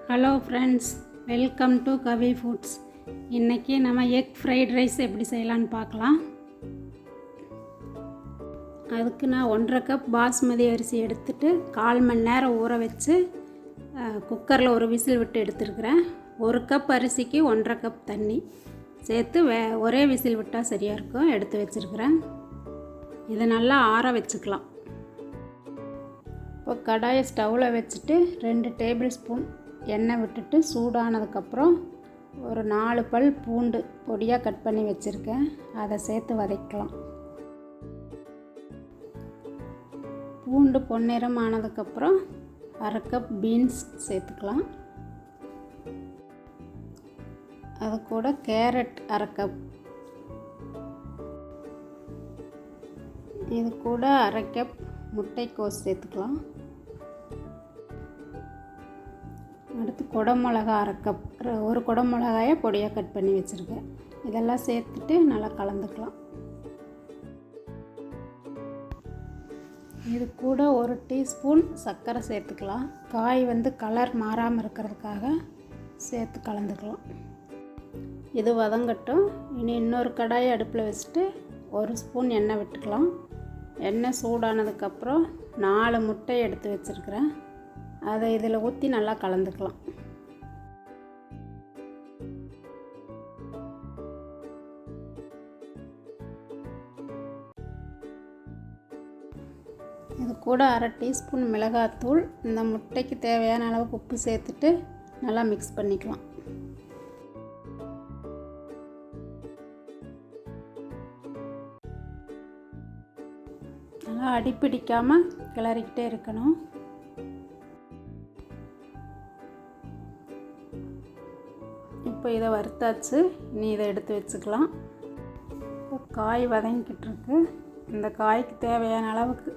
Hello friends, welcome to Kavi foods. இன்றைக்கி நம்ம egg fried rice எப்படி செய்யலான்னு பார்க்கலாம். அதுக்கு நான் 1.5 கப் பாஸ்மதி அரிசி எடுத்துகிட்டு 1/4 மணி நேரம் ஊற வச்சு குக்கரில் ஒரு விசில் விட்டு எடுத்துருக்கிறேன். 1 கப் அரிசிக்கு 1.5 கப் தண்ணி சேர்த்து ஒரே விசில் விட்டால் சரியாக இருக்கும். எடுத்து வச்சுருக்கிறேன். இதை நல்லா ஆற வச்சுக்கலாம். இப்போ கடாயை ஸ்டவ்வில் வச்சுட்டு 2 டேபிள் ஸ்பூன் எண்ணெய் விட்டுட்டு சூடானதுக்கப்புறம் ஒரு 4 பல் பூண்டு பொடியாக கட் பண்ணி வச்சுருக்கேன். அதை சேர்த்து வதக்கலாம். பூண்டு பொன்னிறம் ஆனதுக்கப்புறம் 1/2 கப் பீன்ஸ் சேர்த்துக்கலாம். அது கூட கேரட் 1/2 கப், இது கூட 1/2 கப் முட்டைக்கோஸ் சேர்த்துக்கலாம். அடுத்து குடமிளகா 1/2 கப், ஒரு குடமிளகாயை பொடியாக கட் பண்ணி வச்சுருக்கேன். இதெல்லாம் சேர்த்துட்டு நல்லா கலந்துக்கலாம். இது கூட 1 டீஸ்பூன் சர்க்கரை சேர்த்துக்கலாம். காய் கலர் மாறாமல் இருக்கிறதுக்காக சேர்த்து கலந்துக்கலாம். இது வதங்கட்டும். இனி இன்னொரு கடாயை அடுப்பில் வச்சுட்டு 1 ஸ்பூன் எண்ணெய் விட்டுக்கலாம். எண்ணெய் சூடானதுக்கப்புறம் 4 முட்டை எடுத்து வச்சுருக்கிறேன். அதை இதில் ஊற்றி நல்லா கலந்துக்கலாம். இது கூட 1/2 டீஸ்பூன் மிளகாத்தூள், இந்த முட்டைக்கு தேவையான அளவுக்கு உப்பு சேர்த்துட்டு நல்லா மிக்ஸ் பண்ணிக்கலாம். நல்லா அடிப்பிடிக்காமல் கிளறிக்கிட்டே இருக்கணும். இப்போ இதை வறுத்தாச்சு. இனி இதை எடுத்து வச்சுக்கலாம். இப்போ காய் வதங்கிக்கிட்டு இருக்கு. இந்த காய்க்கு தேவையான அளவுக்கு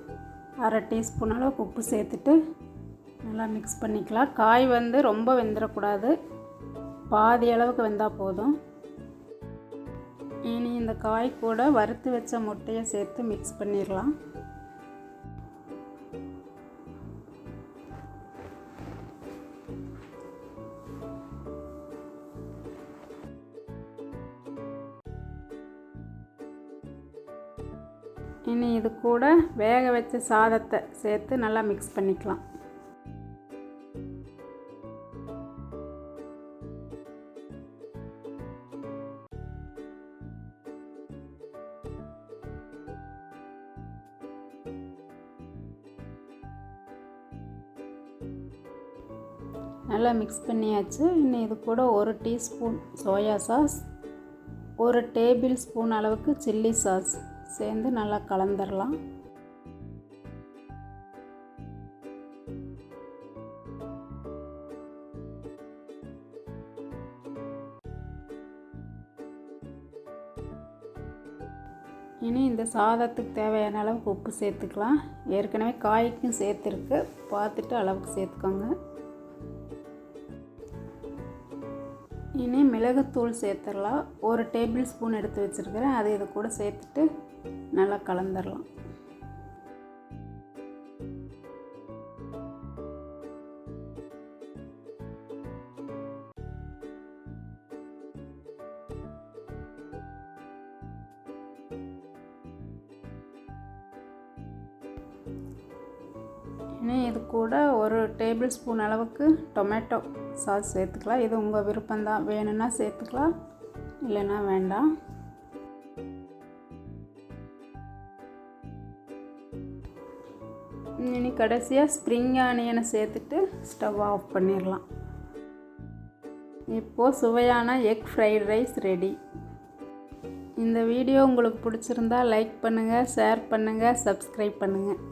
1/2 டீஸ்பூன் அளவுக்கு உப்பு சேர்த்துட்டு நல்லா மிக்ஸ் பண்ணிக்கலாம். காய் ரொம்ப வெந்துடக்கூடாது, பாதி அளவுக்கு வெந்தால் போதும். இனி இந்த காய் கூட வறுத்து வச்ச முட்டையை சேர்த்து மிக்ஸ் பண்ணிடலாம். இனி இது கூட வேக வச்ச சாதத்தை சேர்த்து நல்லா மிக்ஸ் பண்ணிக்கலாம். நல்லா மிக்ஸ் பண்ணியாச்சு. இன்னும் இது கூட 1 teaspoon soya sauce, 1 table spoon அளவுக்கு சில்லி சாஸ் சேர்ந்து நல்லா கலந்துடலாம். இனி இந்த சாதத்துக்கு தேவையான அளவுக்கு உப்பு சேர்த்துக்கலாம். ஏற்கனவே காய்க்கும் சேர்த்துருக்கு, பார்த்துட்டு அளவுக்கு சேர்த்துக்கோங்க. இனி மிளகுத்தூள் சேர்த்துடலாம். 1 டேபிள் ஸ்பூன் எடுத்து வச்சுருக்கிறேன். அதை இது கூட சேர்த்துட்டு நல்லா கலந்துடலாம். இனி இது கூட 1 டேபிள் ஸ்பூன் அளவுக்கு டொமேட்டோ சாஸ் சேர்த்துக்கலாம். இது உங்கள் விருப்பம்தான், வேணும்னா சேர்த்துக்கலாம், இல்லைன்னா வேண்டாம். இனி கடைசியாக ஸ்ப்ரிங் ஆனியனை சேர்த்துட்டு ஸ்டவ் ஆஃப் பண்ணிடலாம். இப்போது சுவையான எக் ஃப்ரைட் ரைஸ் ரெடி. இந்த வீடியோ உங்களுக்கு பிடிச்சிருந்தா லைக் பண்ணுங்கள், ஷேர் பண்ணுங்கள், சப்ஸ்கிரைப் பண்ணுங்கள்.